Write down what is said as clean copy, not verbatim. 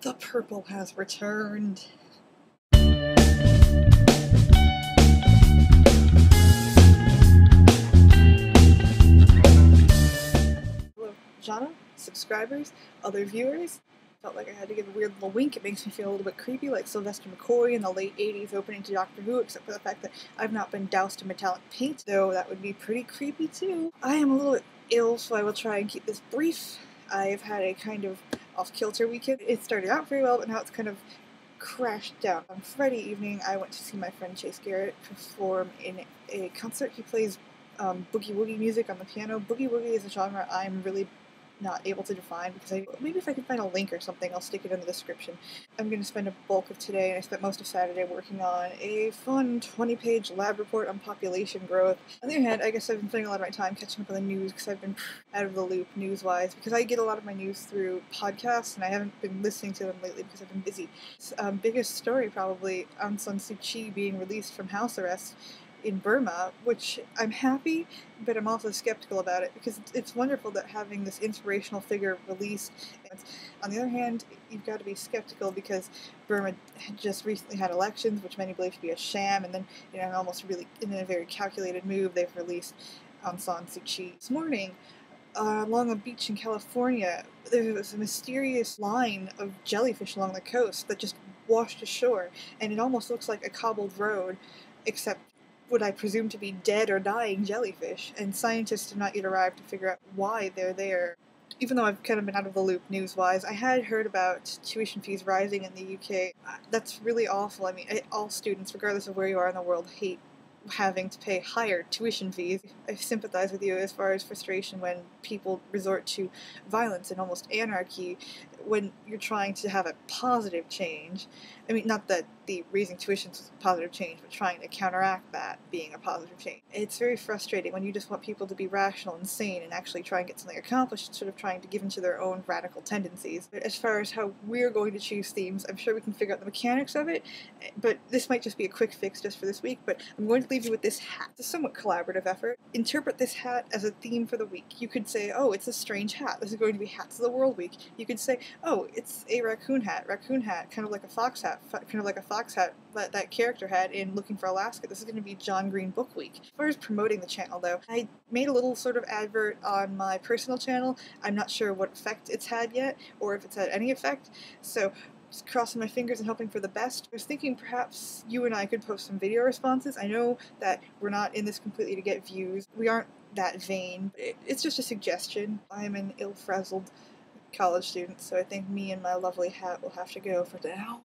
The purple has returned. Hello, Jana, subscribers, other viewers. Felt like I had to give a weird little wink. It makes me feel a little bit creepy, like Sylvester McCoy in the late 80s opening to Doctor Who, except for the fact that I've not been doused in metallic paint, though that would be pretty creepy too. I am a little bit ill, so I will try and keep this brief. I've had a kind of off-kilter weekend. It started out very well, but now it's kind of crashed down. On Friday evening, I went to see my friend Chase Garrett perform in a concert. He plays boogie woogie music on the piano. Boogie woogie is a genre I'm really not able to define because maybe if I can find a link or something, I'll stick it in the description. I'm going to spend a bulk of today, and I spent most of Saturday working on a fun 20-page lab report on population growth. On the other hand, I guess I've been spending a lot of my time catching up on the news because I've been out of the loop news-wise, because I get a lot of my news through podcasts, and I haven't been listening to them lately because I've been busy. Biggest story probably Aung San Suu Kyi being released from house arrest in Burma, which I'm happy, but I'm also skeptical about it because it's wonderful that having this inspirational figure released. On the other hand, you've got to be skeptical because Burma had just recently had elections, which many believe to be a sham, and then, almost really in a very calculated move, they've released Aung San Suu Kyi. This morning, along a beach in California, there was a mysterious line of jellyfish along the coast that just washed ashore, and it almost looks like a cobbled road, except what I presume to be dead or dying jellyfish, and scientists have not yet arrived to figure out why they're there. Even though I've kind of been out of the loop news-wise, I had heard about tuition fees rising in the UK. That's really awful. I mean, all students, regardless of where you are in the world, hate having to pay higher tuition fees. I sympathize with you as far as frustration when people resort to violence and almost anarchy when you're trying to have a positive change. I mean, not that the raising tuitions was a positive change, but trying to counteract that being a positive change. It's very frustrating when you just want people to be rational and sane and actually try and get something accomplished instead of trying to give into their own radical tendencies. But as far as how we're going to choose themes, I'm sure we can figure out the mechanics of it, but this might just be a quick fix just for this week. But I'm going to leave you with this hat. It's a somewhat collaborative effort. Interpret this hat as a theme for the week. You could say, oh, it's a strange hat. This is going to be Hats of the World Week. You could say, oh, it's a raccoon hat, kind of like a fox hat, that character had in Looking for Alaska. This is going to be John Green Book Week. As far as promoting the channel, though, I made a little sort of advert on my personal channel. I'm not sure what effect it's had yet, or if it's had any effect, so just crossing my fingers and hoping for the best. I was thinking perhaps you and I could post some video responses. I know that we're not in this completely to get views. We aren't that vain. It's just a suggestion. I'm an ill-frazzled college student, so I think me and my lovely hat will have to go for now.